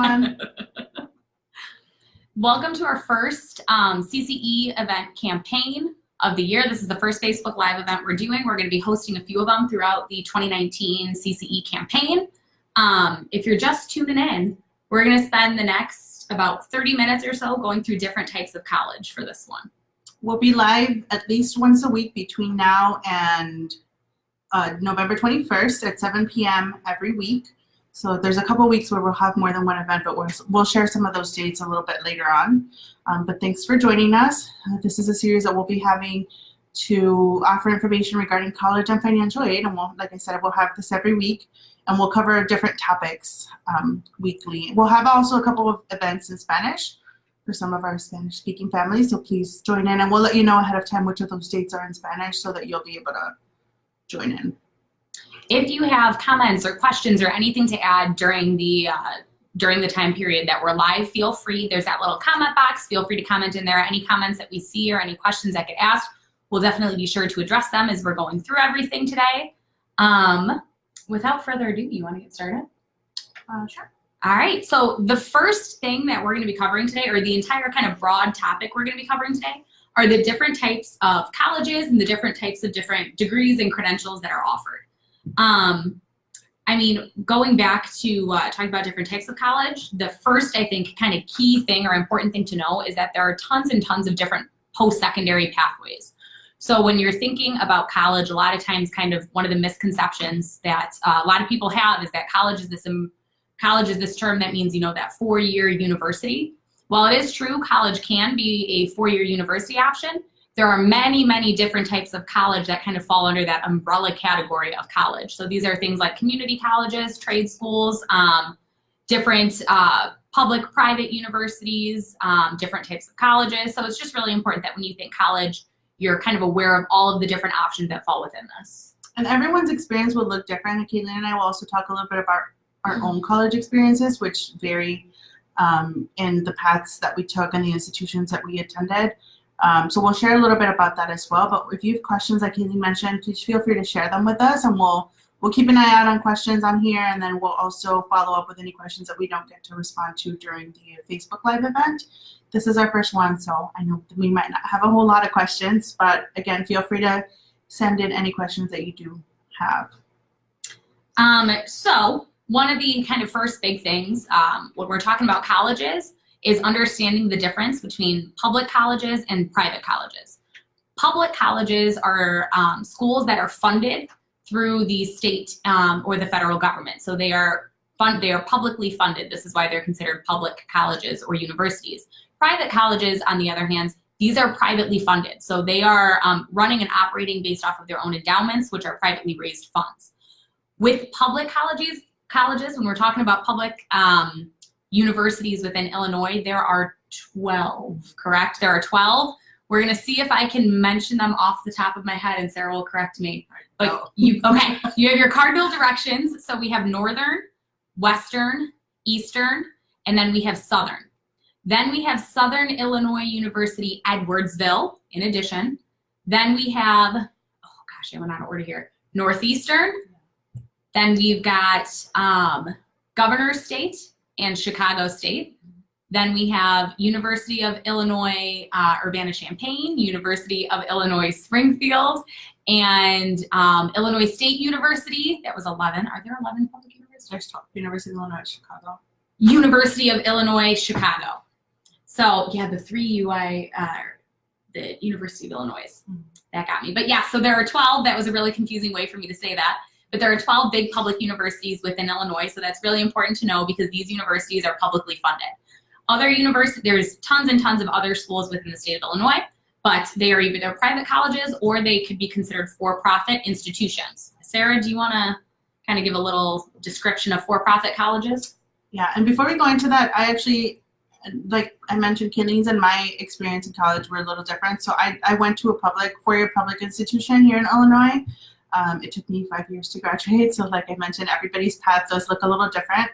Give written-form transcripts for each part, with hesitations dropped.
everyone. Welcome to our first CCE event campaign of the year. This is the first Facebook Live event we're doing. We're going to be hosting a few of them throughout the 2019 CCE campaign. If you're just tuning in, we're going to spend the next about 30 minutes or so going through different types of college for this one. We'll be live at least once a week between now and November 21st at 7 p.m. every week. So there's a couple weeks where we'll have more than one event, but we'll share some of those dates a little bit later on. But thanks for joining us. This is a series that we'll be having to offer information regarding college and financial aid. And like I said, we'll have this every week, and we'll cover different topics weekly. We'll have also a couple of events in Spanish for some of our Spanish-speaking families, so please join in, and we'll let you know ahead of time which of those dates are in Spanish so that you'll be able to join in. If you have comments or questions or anything to add during the time period that we're live, feel free. There's that little comment box. Feel free to comment in there. Any comments that we see or any questions that get asked, we'll definitely be sure to address them as we're going through everything today. Without further ado, you want to get started? Sure. All right, so the first thing that we're going to be covering today, or the entire kind of broad topic we're going to be covering today, are the different types of colleges and the different types of different degrees and credentials that are offered. I mean, going back to talking about different types of college, the first, I think, kind of key thing or important thing to know is that there are tons and tons of different post-secondary pathways. So when you're thinking about college, a lot of times kind of one of the misconceptions that a lot of people have is that college is this term that means, you know, that 4-year university. While it is true, college can be a 4-year university option, there are many, many different types of college that kind of fall under that umbrella category of college. So these are things like community colleges, trade schools, different public-private universities, different types of colleges. So it's just really important that when you think college, you're kind of aware of all of the different options that fall within this. And everyone's experience will look different. And Caitlin and I will also talk a little bit about our own college experiences, which vary in the paths that we took and the institutions that we attended. So we'll share a little bit about that as well. But if you have questions, like Caitlin mentioned, please feel free to share them with us, and we'll keep an eye out on questions on here, and then we'll also follow up with any questions that we don't get to respond to during the Facebook Live event. This is our first one, so I know we might not have a whole lot of questions, but again, feel free to send in any questions that you do have. So one of the kind of first big things when we're talking about colleges is understanding the difference between public colleges and private colleges. Public colleges are schools that are funded through the state or the federal government. So they are publicly funded. This is why they're considered public colleges or universities. Private colleges, on the other hand, these are privately funded. So they are running and operating based off of their own endowments, which are privately raised funds. With public colleges, when we're talking about public universities within Illinois, there are 12, correct? There are 12. We're gonna see if I can mention them off the top of my head, and Sarah will correct me. But you have your cardinal directions. So we have Northern, Western, Eastern, and then we have Southern. Then we have Southern Illinois University, Edwardsville, in addition. Then we have, oh gosh, I went out of order here, Northeastern. Then we've got Governor State and Chicago State. Then we have University of Illinois Urbana-Champaign, University of Illinois Springfield, and Illinois State University. That was 11. Are there 11 public universities? There's 12. University of Illinois Chicago. University of Illinois Chicago. So yeah, the 3 UI, the University of Illinois. That got me. But yeah, so there are 12. That was a really confusing way for me to say that. But there are 12 big public universities within Illinois, so that's really important to know because these universities are publicly funded. Other universities, there's tons and tons of other schools within the state of Illinois, but they are either private colleges or they could be considered for-profit institutions. Sarah, do you want to kind of give a little description of for-profit colleges? Yeah, and before we go into that, I actually, like I mentioned, Caitlin's and my experience in college were a little different. So I went to a 4-year public institution here in Illinois. It took me 5 years to graduate, so like I mentioned, everybody's path does look a little different.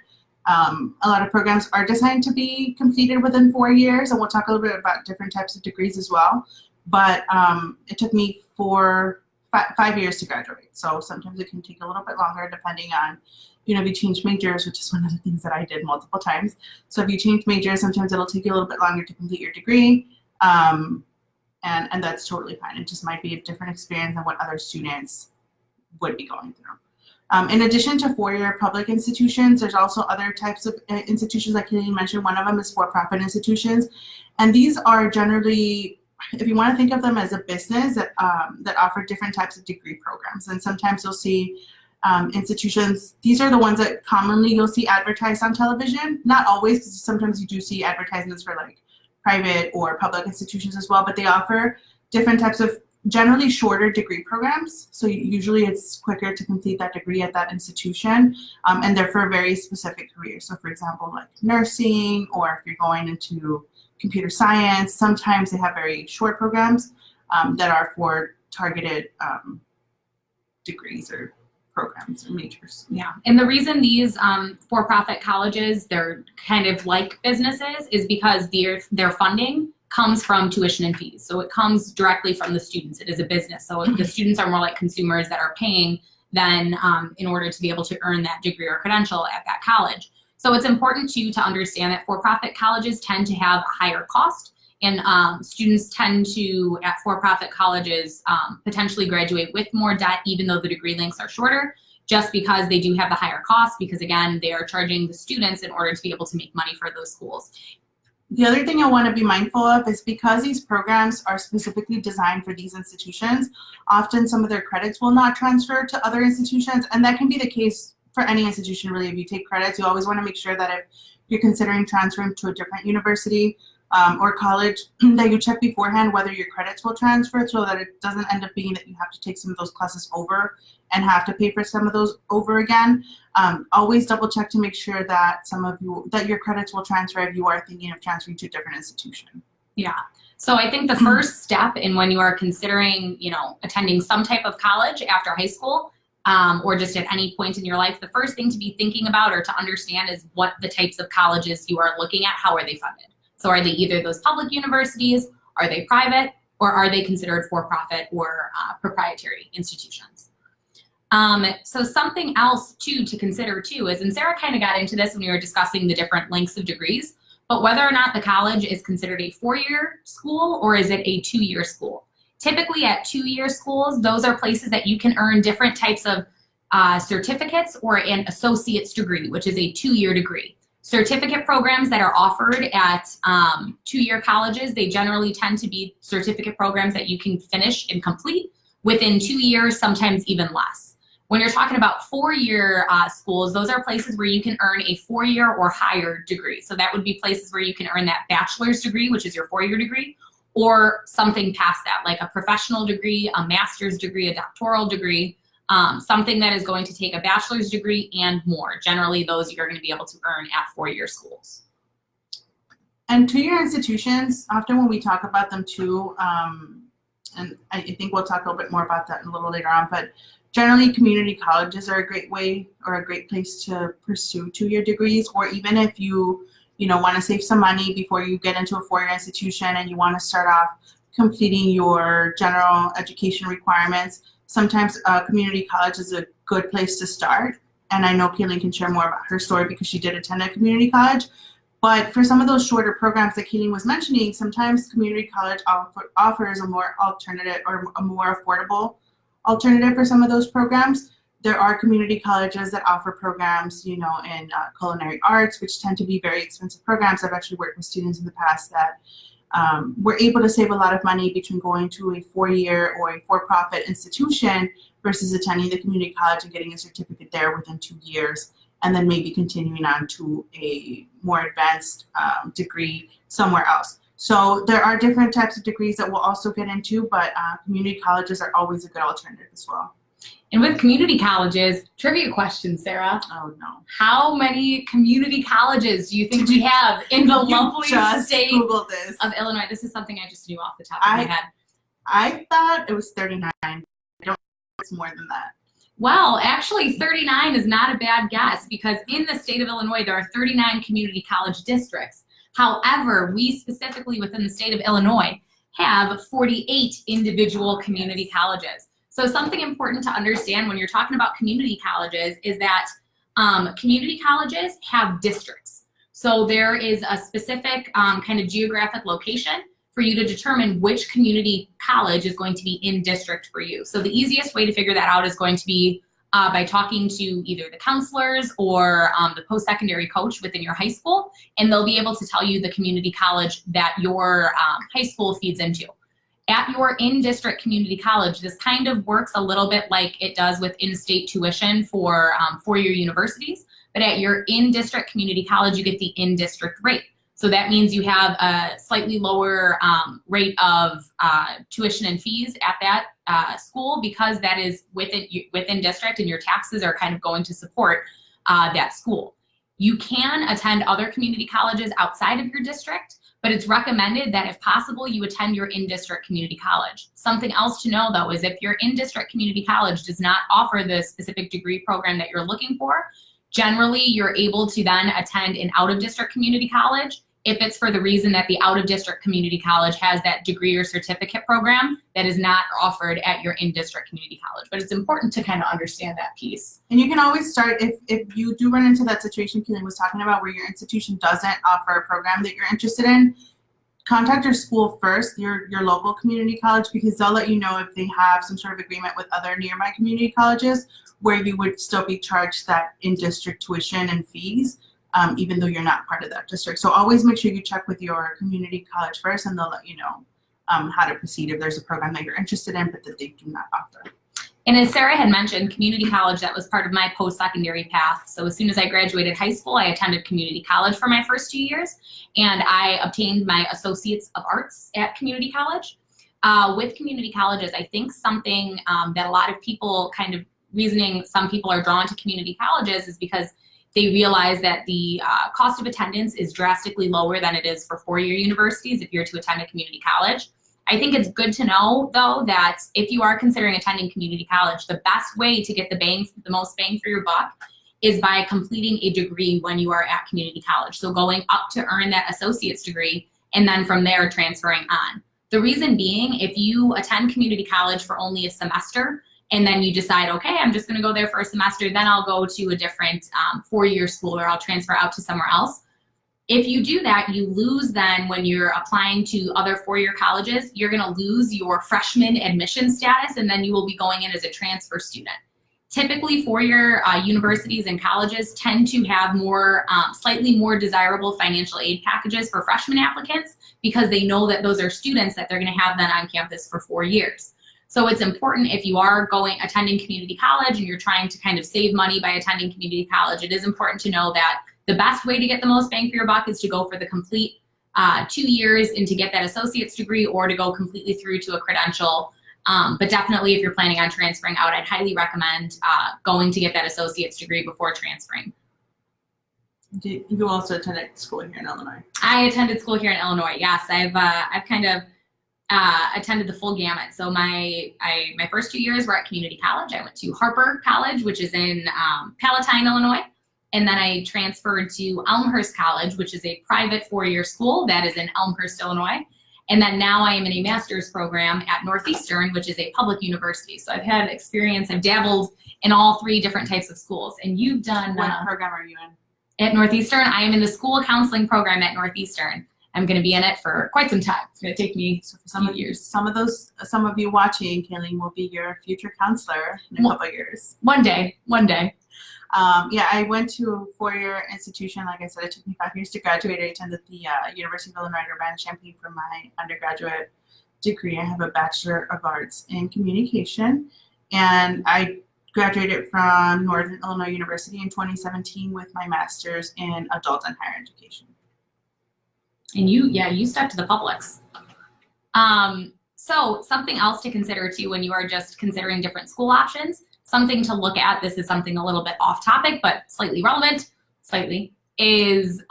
A lot of programs are designed to be completed within 4 years, and we'll talk a little bit about different types of degrees as well. But it took me 5 years to graduate, so sometimes it can take a little bit longer depending on if you change majors, which is one of the things that I did multiple times. So if you change majors, sometimes it'll take you a little bit longer to complete your degree. And that's totally fine. It just might be a different experience than what other students would be going through. In addition to four-year public institutions, there's also other types of institutions like Killian mentioned. One of them is for-profit institutions. And these are generally, if you want to think of them as a business that offer different types of degree programs. And sometimes you'll see institutions, these are the ones that commonly you'll see advertised on television. Not always, because sometimes you do see advertisements for like private or public institutions as well, but they offer different types of generally shorter degree programs. So usually it's quicker to complete that degree at that institution, and they're for very specific careers. So for example, like nursing, or if you're going into computer science, sometimes they have very short programs that are for targeted degrees or programs or majors. Yeah, and the reason these for-profit colleges, they're kind of like businesses, is because their funding comes from tuition and fees. So it comes directly from the students. It is a business. So the students are more like consumers that are paying than in order to be able to earn that degree or credential at that college. So it's important too to understand that for-profit colleges tend to have a higher cost, and students tend to, at for-profit colleges, potentially graduate with more debt even though the degree lengths are shorter, just because they do have the higher cost, because again, they are charging the students in order to be able to make money for those schools. The other thing I want to be mindful of is because these programs are specifically designed for these institutions, often some of their credits will not transfer to other institutions, and that can be the case for any institution really. If you take credits, you always want to make sure that if you're considering transferring to a different university or college, that you check beforehand whether your credits will transfer, so that it doesn't end up being that you have to take some of those classes over and have to pay for some of those over again. Always double check to make sure that that your credits will transfer if you are thinking of transferring to a different institution. Yeah. So I think the first step in when you are considering, attending some type of college after high school, or just at any point in your life, the first thing to be thinking about or to understand is what the types of colleges you are looking at, how are they funded? So are they either those public universities, are they private, or are they considered for-profit or proprietary institutions? So something else too to consider too is, and Sarah kind of got into this when we were discussing the different lengths of degrees, but whether or not the college is considered a 4-year school or is it a 2-year school. Typically at 2-year schools, those are places that you can earn different types of certificates or an associate's degree, which is a 2-year degree. Certificate programs that are offered at 2-year colleges, they generally tend to be certificate programs that you can finish and complete within 2 years, sometimes even less. When you're talking about 4-year schools, those are places where you can earn a 4-year or higher degree. So that would be places where you can earn that bachelor's degree, which is your 4-year degree, or something past that, like a professional degree, a master's degree, a doctoral degree, something that is going to take a bachelor's degree and more. Generally, those you're going to be able to earn at 4-year schools. And 2-year institutions, often when we talk about them too, and I think we'll talk a little bit more about that a little later on, but generally community colleges are a great way or a great place to pursue 2-year degrees, or even if you want to save some money before you get into a 4-year institution and you want to start off completing your general education requirements. Sometimes community college is a good place to start. And I know Kayleen can share more about her story because she did attend a community college. But for some of those shorter programs that Kayleen was mentioning, sometimes community college offers a more alternative or a more affordable alternative for some of those programs. There are community colleges that offer programs, in culinary arts, which tend to be very expensive programs. I've actually worked with students in the past that were able to save a lot of money between going to a 4-year or a for-profit institution versus attending the community college and getting a certificate there within 2 years, and then maybe continuing on to a more advanced degree somewhere else. So there are different types of degrees that we'll also get into, but community colleges are always a good alternative as well. And with community colleges, trivia question, Sarah. Oh no. How many community colleges do you think we have in the lovely state of Illinois? This is something I just knew off the top of my head. I thought it was 39. I don't know if it's more than that. Well, actually 39 is not a bad guess, because in the state of Illinois, there are 39 community college districts. However, we specifically within the state of Illinois have 48 individual community colleges. So something important to understand when you're talking about community colleges is that Community colleges have districts. So there is a specific kind of geographic location for you to determine which community college is going to be in district for you. So the easiest way to figure that out is going to be by talking to either the counselors or the post-secondary coach within your high school, and they'll be able to tell you the community college that your high school feeds into. At your in-district community college, this kind of works a little bit like it does with in-state tuition for four-year universities, but at your in-district community college, you get the in-district rate. So that means you have a slightly lower rate of tuition and fees at that school because that is within district and your taxes are kind of going to support that school. You can attend other community colleges outside of your district, but it's recommended that if possible, you attend your in-district community college. Something else to know though is if your in-district community college does not offer the specific degree program that you're looking for, generally you're able to then attend an out-of-district community college if it's for the reason that the out-of-district community college has that degree or certificate program that is not offered at your in-district community college. But it's important to kind of understand that piece. And you can always start, if you do run into that situation Keelan was talking about where your institution doesn't offer a program that you're interested in, contact your school first, your local community college, because they'll let you know if they have some sort of agreement with other nearby community colleges where you would still be charged that in-district tuition and fees. Even though you're not part of that district. So always make sure you check with your community college first and they'll let you know how to proceed if there's a program that you're interested in but that they do not offer. And as Sarah had mentioned, community college, that was part of my post-secondary path. So as soon as I graduated high school, I attended community college for my first 2 years and I obtained my Associates of Arts at community college. With community colleges, I think something that a lot of people kind of reasoning some people are drawn to community colleges is because they realize that the cost of attendance is drastically lower than it is for four-year universities if you're to attend a community college. I think it's good to know, though, that if you are considering attending community college, the best way to get the most bang for your buck is by completing a degree when you are at community college. So going up to earn that associate's degree and then from there transferring on. The reason being, if you attend community college for only a semester, and then you decide, okay, I'm just gonna go there for a semester, then I'll go to a different four-year school or I'll transfer out to somewhere else. If you do that, you lose then when you're applying to other four-year colleges, you're gonna lose your freshman admission status and then you will be going in as a transfer student. Typically, four-year universities and colleges tend to have more, slightly more desirable financial aid packages for freshman applicants because they know that those are students that they're gonna have then on campus for 4 years. So it's important if you are attending community college and you're trying to kind of save money by attending community college, it is important to know that the best way to get the most bang for your buck is to go for the complete 2 years and to get that associate's degree or to go completely through to a credential. But definitely if you're planning on transferring out, I'd highly recommend going to get that associate's degree before transferring. You also attended school here in Illinois? I attended school here in Illinois, yes. I've kind of attended the full gamut. So my first 2 years were at community college. I went to Harper College, which is in Palatine, Illinois. And then I transferred to Elmhurst College, which is a private four-year school that is in Elmhurst, Illinois. And then now I am in a master's program at Northeastern, which is a public university. So I've had experience, I've dabbled in all three different types of schools. And you've done— What program are you in? At Northeastern, I am in the school counseling program at Northeastern. I'm going to be in it for quite some time. It's going to take me some years. Some of you watching, Kayleen, will be your future counselor in a couple of years. One day. Yeah, I went to a four-year institution. Like I said, it took me 5 years to graduate. I attended the University of Illinois Urbana-Champaign for my undergraduate degree. I have a Bachelor of Arts in Communication, and I graduated from Northern Illinois University in 2017 with my master's in Adult and Higher Education. And you stuck to the publics. So something else to consider too when you are just considering different school options, something to look at, this is something a little bit off topic, but slightly relevant, is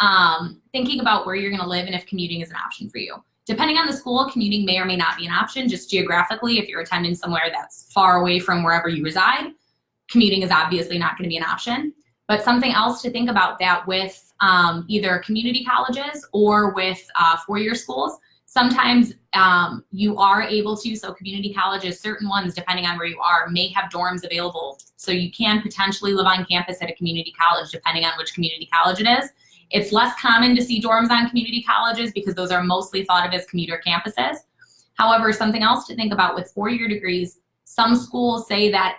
thinking about where you're gonna live and if commuting is an option for you. Depending on the school, commuting may or may not be an option. Just geographically, if you're attending somewhere that's far away from wherever you reside, commuting is obviously not gonna be an option. But something else to think about that with either community colleges or with four-year schools, Sometimes you are able to, so community colleges, certain ones, depending on where you are, may have dorms available. So you can potentially live on campus at a community college, depending on which community college it is. It's less common to see dorms on community colleges because those are mostly thought of as commuter campuses. However, something else to think about with four-year degrees, some schools say that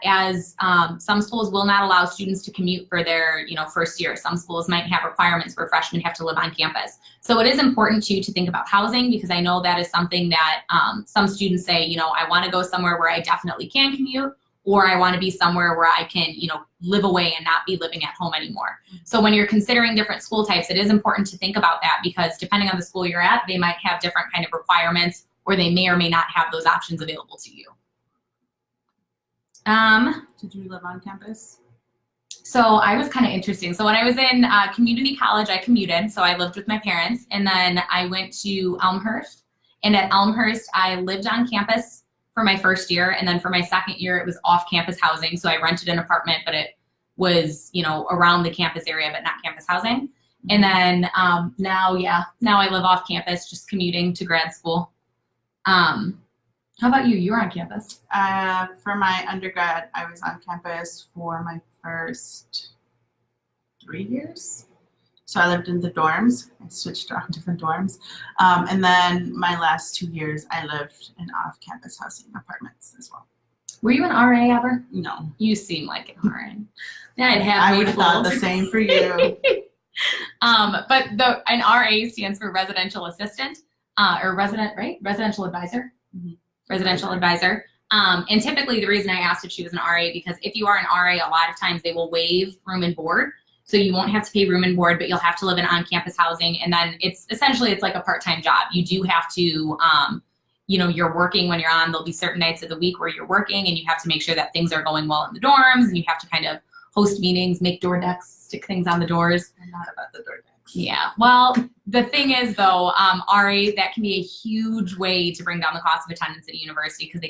some schools will not allow students to commute for their first year. Some schools might have requirements where freshmen have to live on campus. So it is important to think about housing, because I know that is something that some students say, I want to go somewhere where I definitely can commute, or I want to be somewhere where I can live away and not be living at home anymore. So when you're considering different school types, it is important to think about that, because depending on the school you're at, they might have different kind of requirements, or they may or may not have those options available to you. Did you live on campus? So I was kind of interesting. So when I was in community college, I commuted. So I lived with my parents, and then I went to Elmhurst. And at Elmhurst, I lived on campus for my first year. And then for my second year, it was off-campus housing. So I rented an apartment, but it was, around the campus area, but not campus housing. And then now I live off campus, just commuting to grad school. How about you? You were on campus. For my undergrad, I was on campus for my first 3 years. So I lived in the dorms. I switched around different dorms. And then my last 2 years, I lived in off-campus housing apartments as well. Were you an RA ever? No. You seem like an RA. I would have thought the same for you. But an RA stands for residential assistant, or residential advisor. Mm-hmm. Residential advisor. And typically the reason I asked if she was an RA, because if you are an RA, a lot of times they will waive room and board. So you won't have to pay room and board, but you'll have to live in on-campus housing. And then it's like a part-time job. You do have to, you're working when you're on. There'll be certain nights of the week where you're working, and you have to make sure that things are going well in the dorms, and you have to kind of host meetings, make door decks, stick things on the doors. I'm not about the door decks. Yeah, well, the thing is though, RA, that can be a huge way to bring down the cost of attendance at a university, because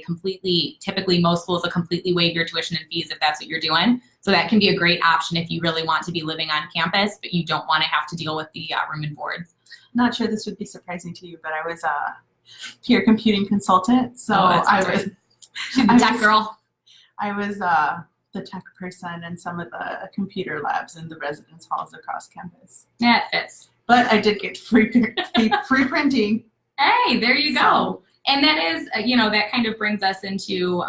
typically most schools will completely waive your tuition and fees if that's what you're doing. So that can be a great option if you really want to be living on campus, but you don't want to have to deal with the room and board. Not sure this would be surprising to you, but I was a peer computing consultant. So She's a tech girl. I was the tech person in some of the computer labs in the residence halls across campus. Yeah, it fits. But I did get free printing. Hey, there you go. And that is, that kind of brings us into,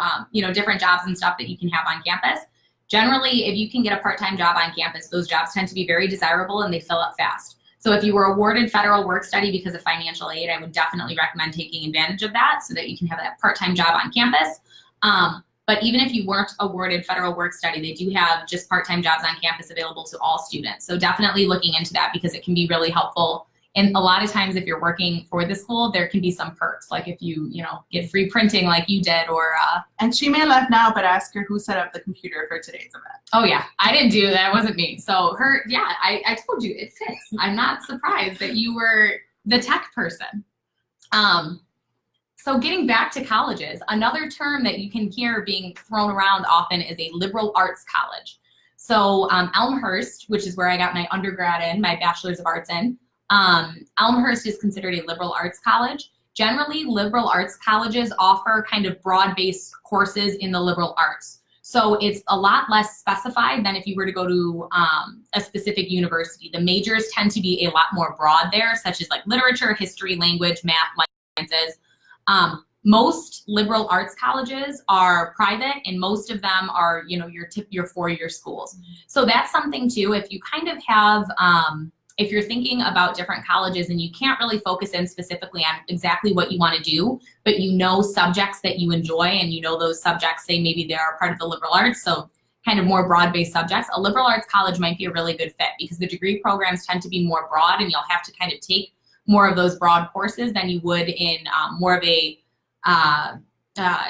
different jobs and stuff that you can have on campus. Generally, if you can get a part-time job on campus, those jobs tend to be very desirable and they fill up fast. So if you were awarded federal work study because of financial aid, I would definitely recommend taking advantage of that so that you can have that part-time job on campus. But even if you weren't awarded federal work study, they do have just part-time jobs on campus available to all students. So definitely looking into that, because it can be really helpful. And a lot of times if you're working for the school, there can be some perks, like if you, get free printing like you did, or... And she may have left now, but ask her who set up the computer for today's event. Oh yeah, I didn't do that. It wasn't me. So I told you, it fits. I'm not surprised that you were the tech person. So getting back to colleges, another term that you can hear being thrown around often is a liberal arts college. So Elmhurst, which is where I got my undergrad in, my bachelor's of arts in, Elmhurst is considered a liberal arts college. Generally, liberal arts colleges offer kind of broad-based courses in the liberal arts. So it's a lot less specified than if you were to go to a specific university. The majors tend to be a lot more broad there, such as like literature, history, language, math, life sciences. Most liberal arts colleges are private, and most of them are, your four-year schools. So that's something too, if you kind of have, if you're thinking about different colleges and you can't really focus in specifically on exactly what you want to do, but subjects that you enjoy, and those subjects, say maybe they are part of the liberal arts, so kind of more broad-based subjects, a liberal arts college might be a really good fit, because the degree programs tend to be more broad, and you'll have to kind of take more of those broad courses than you would in more of a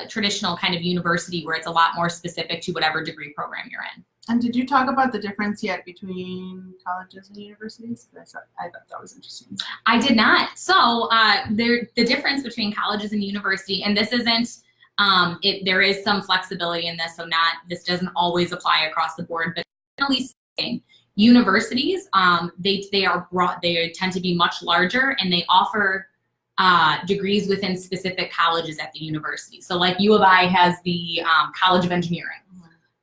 traditional kind of university, where it's a lot more specific to whatever degree program you're in. And did you talk about the difference yet between colleges and universities? I thought that was interesting. I did not. So the difference between colleges and university, and this isn't, there is some flexibility in this, so this doesn't always apply across the board, but generally speaking, universities, they are broad, they tend to be much larger, and they offer degrees within specific colleges at the university. So like U of I has the College of Engineering.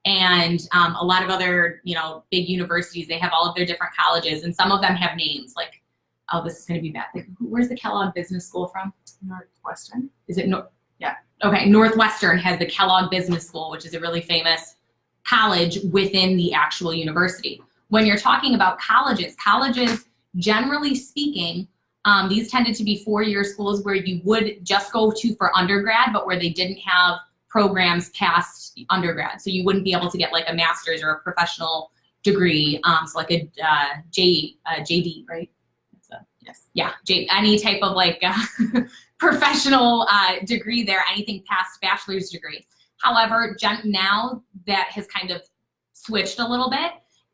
And a lot of other, big universities, they have all of their different colleges, and some of them have names like, oh, this is going to be bad. Like, where's the Kellogg Business School from? Northwestern. Is it? Yeah. Okay, Northwestern has the Kellogg Business School, which is a really famous college within the actual university. When you're talking about colleges, generally speaking, these tended to be four-year schools where you would just go to for undergrad, but where they didn't have programs past undergrad. So you wouldn't be able to get like a master's or a professional degree. So like a JD, right? Yes. Yeah, any type of like professional degree there, anything past bachelor's degree. However, now that has kind of switched a little bit.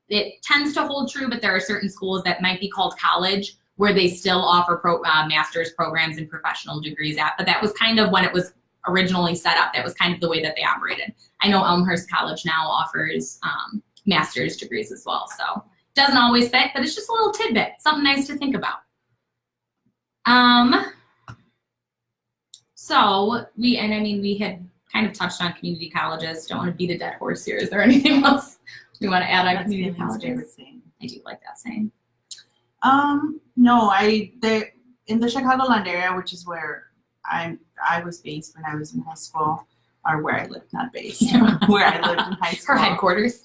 It tends to hold true, but there are certain schools that might be called college where they still offer master's programs and professional degrees at, but that was kind of when it was originally set up. That was kind of the way that they operated. I know Elmhurst College now offers master's degrees as well, so doesn't always fit, but it's just a little tidbit, something nice to think about. So we had kind of touched on community colleges. Don't want to beat a dead horse here. Is there anything else we want to add on community colleges? I do like that saying. No, in the Chicagoland area, which is where I was based when I was in high school, or where I lived, not based, where I lived in high school. Her headquarters.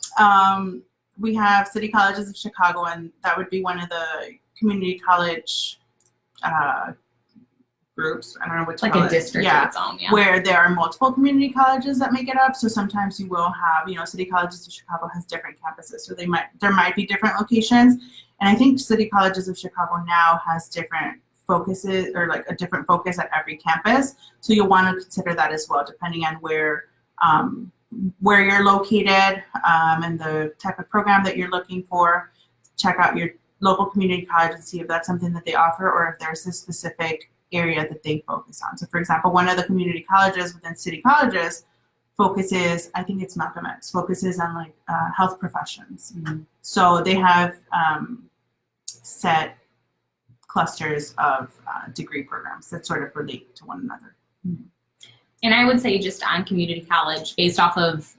We have City Colleges of Chicago, and that would be one of the community college groups. I don't know what to call it. Like a district of its own, yeah. Where there are multiple community colleges that make it up. So sometimes you will have, City Colleges of Chicago has different campuses, so there might be different locations. And I think City Colleges of Chicago now has different focuses, or like a different focus at every campus. So you'll want to consider that as well, depending on where you're located and the type of program that you're looking for. Check out your local community college and see if that's something that they offer, or if there's a specific area that they focus on. So for example, one of the community colleges within City Colleges focuses, I think it's Malcolm X, focuses on like health professions. Mm-hmm. So they have set clusters of degree programs that sort of relate to one another. Mm-hmm. And I would say just on community college, based off of,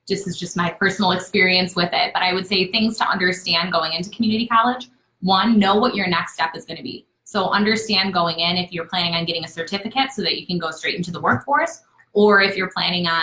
this is just my personal experience with it, but I would say things to understand going into community college. One, know what your next step is going to be. So understand going in if you're planning on getting a certificate so that you can go straight into the workforce, or if you're planning on,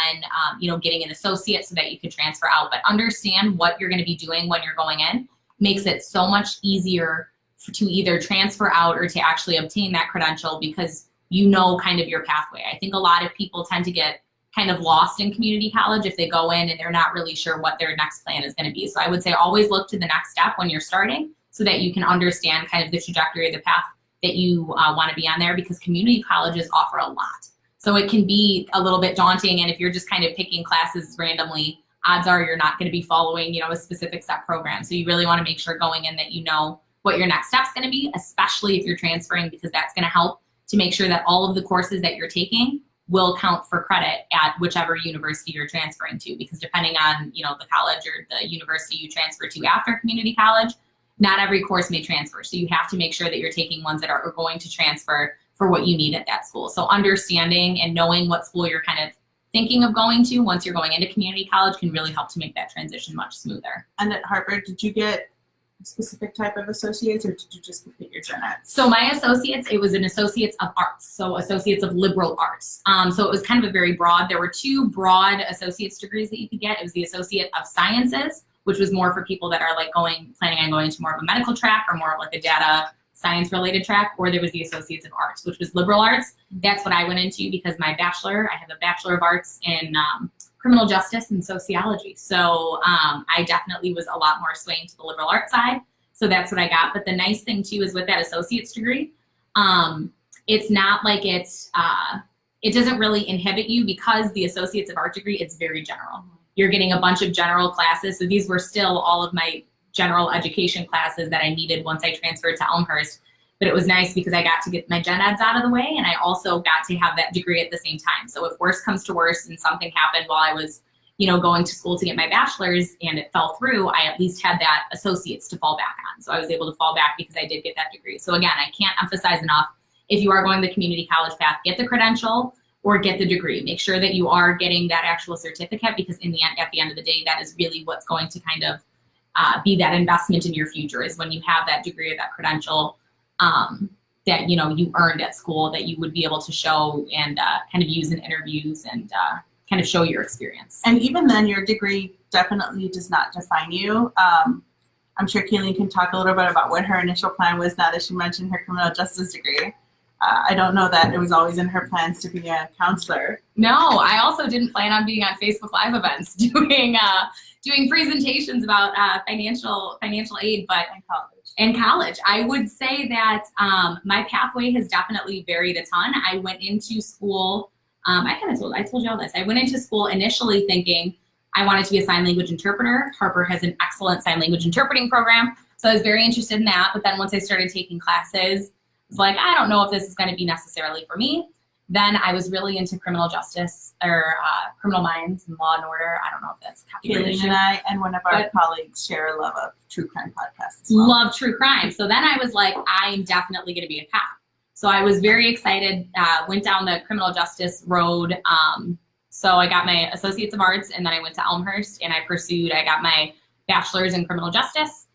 getting an associate so that you can transfer out. But understand what you're going to be doing when you're going in. Makes it so much easier to either transfer out or to actually obtain that credential, because kind of your pathway. I think a lot of people tend to get kind of lost in community college if they go in and they're not really sure what their next plan is going to be. So I would say always look to the next step when you're starting so that you can understand kind of the trajectory of the path that you want to be on there, because community colleges offer a lot. So it can be a little bit daunting, and if you're just kind of picking classes randomly, odds are you're not going to be following, a specific set program. So you really want to make sure going in that you know what your next step's going to be, especially if you're transferring, because that's going to help to make sure that all of the courses that you're taking will count for credit at whichever university you're transferring to, because depending on, the college or the university you transfer to after community college, not every course may transfer. So you have to make sure that you're taking ones that are going to transfer for what you need at that school. So understanding and knowing what school you're kind of thinking of going to once you're going into community college can really help to make that transition much smoother. And at Harvard, did you get a specific type of associates, or did you just complete your gen ed? So my associates, it was an associates of arts, so associates of liberal arts. So it was kind of a very broad, there were two broad associate's degrees that you could get. It was the Associate of Sciences, which was more for people that are like planning on going to more of a medical track or more of like a data science related track, or there was the Associates of Arts, which was liberal arts. That's what I went into because I have a Bachelor of Arts in criminal justice and sociology. So I definitely was a lot more swaying to the liberal arts side. So that's what I got. But the nice thing too is with that associate's degree, it's not like it doesn't really inhibit you, because the Associates of Art degree, it's very general. You're getting a bunch of general classes. So these were still all of my general education classes that I needed once I transferred to Elmhurst. But it was nice because I got to get my gen eds out of the way, and I also got to have that degree at the same time. So if worse comes to worse and something happened while I was, going to school to get my bachelor's and it fell through, I at least had that associate's to fall back on. So I was able to fall back because I did get that degree. So again, I can't emphasize enough, if you are going the community college path, get the credential or get the degree. Make sure that you are getting that actual certificate, because at the end of the day, that is really what's going to kind of be that investment in your future, is when you have that degree or that credential that you earned at school, that you would be able to show and kind of use in interviews and kind of show your experience. And even then, your degree definitely does not define you. I'm sure Kayleen can talk a little bit about what her initial plan was now that she mentioned her criminal justice degree. I don't know that it was always in her plans to be a counselor. No, I also didn't plan on being on Facebook Live events doing presentations about financial aid, but in college. I would say that my pathway has definitely varied a ton. I went into school, I told you all this. I went into school initially thinking I wanted to be a sign language interpreter. Harper has an excellent sign language interpreting program, so I was very interested in that. But then once I started taking classes, I was like, I don't know if this is going to be necessarily for me. Then I was really into criminal justice or criminal minds and law and order. I don't know if that's Kayleen and I and one of our colleagues share a love of true crime podcasts as well. Love true crime. So then I was like, I'm definitely going to be a cop. So I was very excited, went down the criminal justice road. So I got my Associates of Arts, and then I went to Elmhurst and I got my bachelor's in criminal justice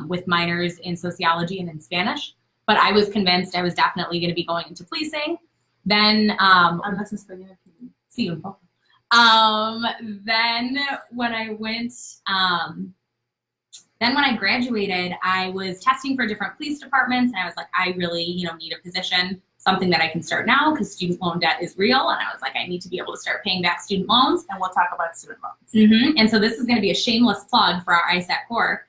with minors in sociology and in Spanish. But I was convinced I was definitely going to be going into policing. Then, then when I graduated, I was testing for different police departments, and I was like, I really, need a position, something that I can start now, because student loan debt is real, and I was like, I need to be able to start paying back student loans. And we'll talk about student loans. Mm-hmm. And so this is going to be a shameless plug for our ISAC core.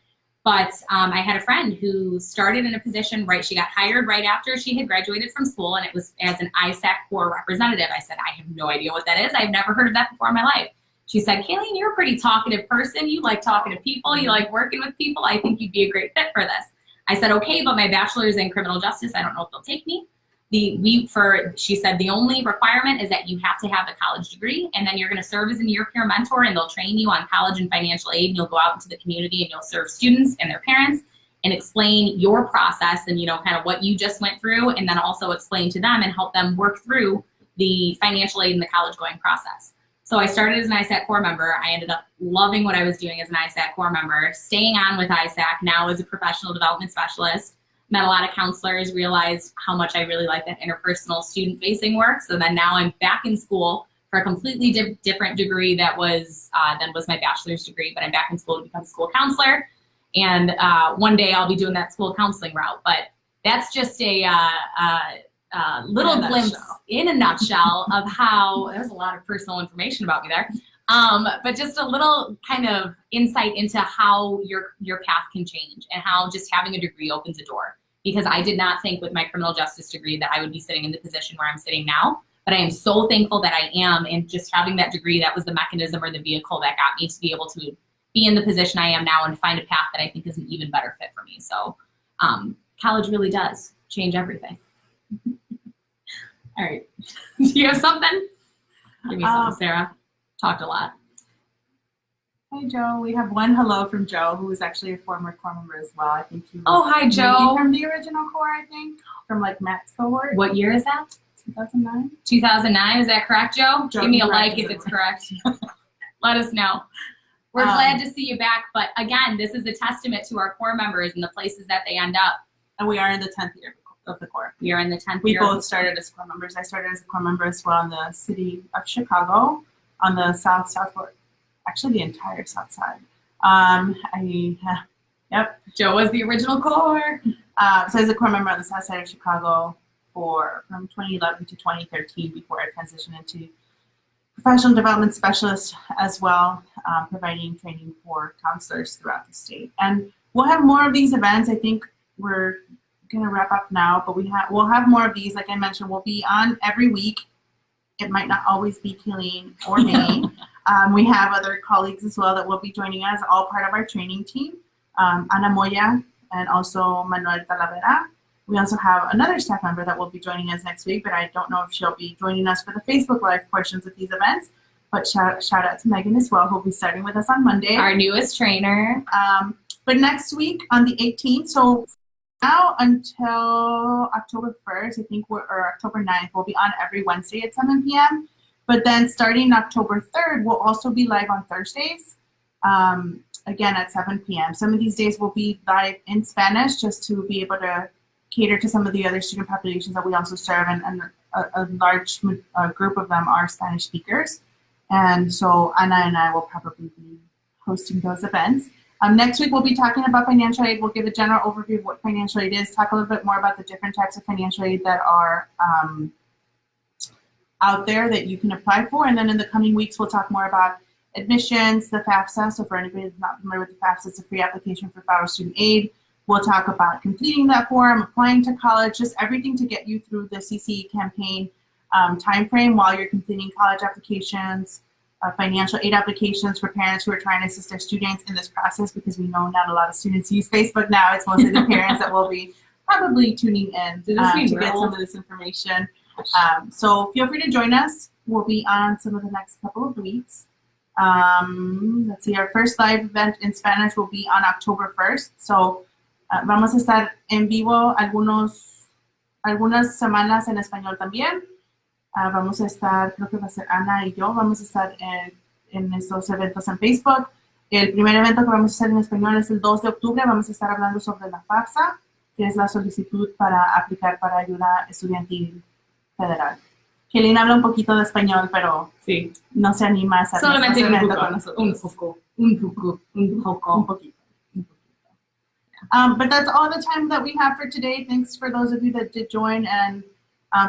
But I had a friend who started in a position, she got hired right after she had graduated from school, and it was as an ISAC core representative. I said, I have no idea what that is. I've never heard of that before in my life. She said, Kayleen, you're a pretty talkative person. You like talking to people. You like working with people. I think you'd be a great fit for this. I said, okay, but my bachelor's in criminal justice, I don't know if they'll take me. She said, the only requirement is that you have to have a college degree, and then you're going to serve as a near-peer mentor, and they'll train you on college and financial aid, and you'll go out into the community and you'll serve students and their parents and explain your process and, kind of what you just went through, and then also explain to them and help them work through the financial aid and the college going process. So I started as an ISAC core member. I ended up loving what I was doing as an ISAC core member, staying on with ISAC now as a professional development specialist. Met a lot of counselors, realized how much I really like that interpersonal student-facing work. So then now I'm back in school for a completely different degree than was my bachelor's degree, but I'm back in school to become a school counselor. And one day I'll be doing that school counseling route. But that's just a little glimpse in a nutshell of how, there's a lot of personal information about me there. But just a little kind of insight into how your path can change and how just having a degree opens a door. Because I did not think with my criminal justice degree that I would be sitting in the position where I'm sitting now. But I am so thankful that I am, and just having that degree, that was the mechanism or the vehicle that got me to be able to be in the position I am now and find a path that I think is an even better fit for me. So college really does change everything. All right. Do you have something? Give me something, Sarah. Talked a lot. Hey, Joe. We have one hello from Joe, who is actually a former core member as well. I think he was hi, Joe. From the original core, I think. From Matt's cohort. What year is that? 2009. 2009, is that correct, Joe? Joe, give me a like if it's correct. Let us know. We're glad to see you back. But again, this is a testament to our core members and the places that they end up. And we are in the 10th year of the core. We are in the 10th year. We both of started as core members. I started as a core member as well in the city of Chicago on the southward. Actually, the entire south side. Yep. Joe was the original core. So I was a core member on the south side of Chicago from 2011 to 2013 before I transitioned into professional development specialist as well, providing training for counselors throughout the state. And we'll have more of these events. I think we're going to wrap up now, but we'll have more of these. Like I mentioned, we'll be on every week. It might not always be Kayleen or me. We have other colleagues as well that will be joining us, all part of our training team. Ana Moya and also Manuel Talavera. We also have another staff member that will be joining us next week, but I don't know if she'll be joining us for the Facebook Live portions of these events. But shout out to Megan as well, who'll be starting with us on Monday. Our newest trainer. But next week on the 18th, so now until October 1st, I think, or October 9th, we'll be on every Wednesday at 7 p.m. But then starting October 3rd, we'll also be live on Thursdays, again at 7 p.m. Some of these days will be live in Spanish just to be able to cater to some of the other student populations that we also serve, and a large group of them are Spanish speakers. And so Anna and I will probably be hosting those events. Next week, we'll be talking about financial aid. We'll give a general overview of what financial aid is, talk a little bit more about the different types of financial aid that are out there that you can apply for. And then in the coming weeks, we'll talk more about admissions, the FAFSA. So for anybody that's not familiar with the FAFSA, it's a free application for federal student aid. We'll talk about completing that form, applying to college, just everything to get you through the CCE campaign timeframe while you're completing college applications, financial aid applications for parents who are trying to assist their students in this process, because we know not a lot of students use Facebook now. It's mostly the parents that will be probably tuning in to get some of this information. So feel free to join us. We'll be on some of the next couple of weeks. Let's see, our first live event in Spanish will be on October 1st. So vamos a estar en vivo algunas semanas en español también. Vamos a estar, creo que va a ser Ana y yo, vamos a estar en estos eventos en Facebook. El primer evento que vamos a hacer en español es el 2 de octubre. Vamos a estar hablando sobre la FAFSA, que es la solicitud para aplicar para ayuda estudiantil federal. Kelly habla un poquito de español, pero sí, no se anima a hacer solamente un poco. Un poquito. But that's all the time that we have for today. Thanks for those of you that did join, and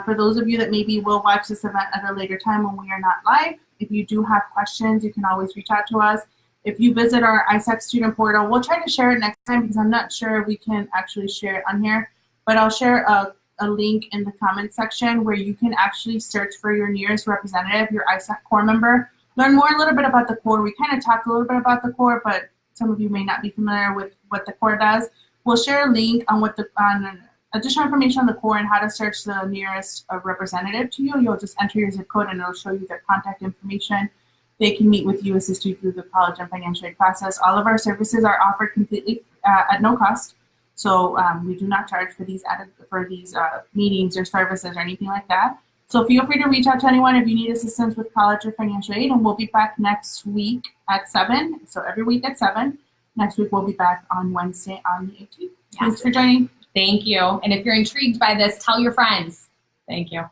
for those of you that maybe will watch this event at a later time when we are not live. If you do have questions, you can always reach out to us. If you visit our ISAC student portal, we'll try to share it next time because I'm not sure we can actually share it on here, but I'll share a link in the comment section where you can actually search for your nearest representative, your ISAC core member, learn more a little bit about the core. We kind of talked a little bit about the core, but some of you may not be familiar with what the core does. We'll share a link on additional information on the core and how to search the nearest representative to you. You'll just enter your zip code and it'll show you their contact information. They can meet with you, assist you through the college and financial aid process. All of our services are offered completely at no cost. So we do not charge for these meetings or services or anything like that. So feel free to reach out to anyone if you need assistance with college or financial aid, and we'll be back next week at 7. So every week at 7. Next week we'll be back on Wednesday on the 18th. Yes. Thanks for joining. Thank you. And if you're intrigued by this, tell your friends. Thank you.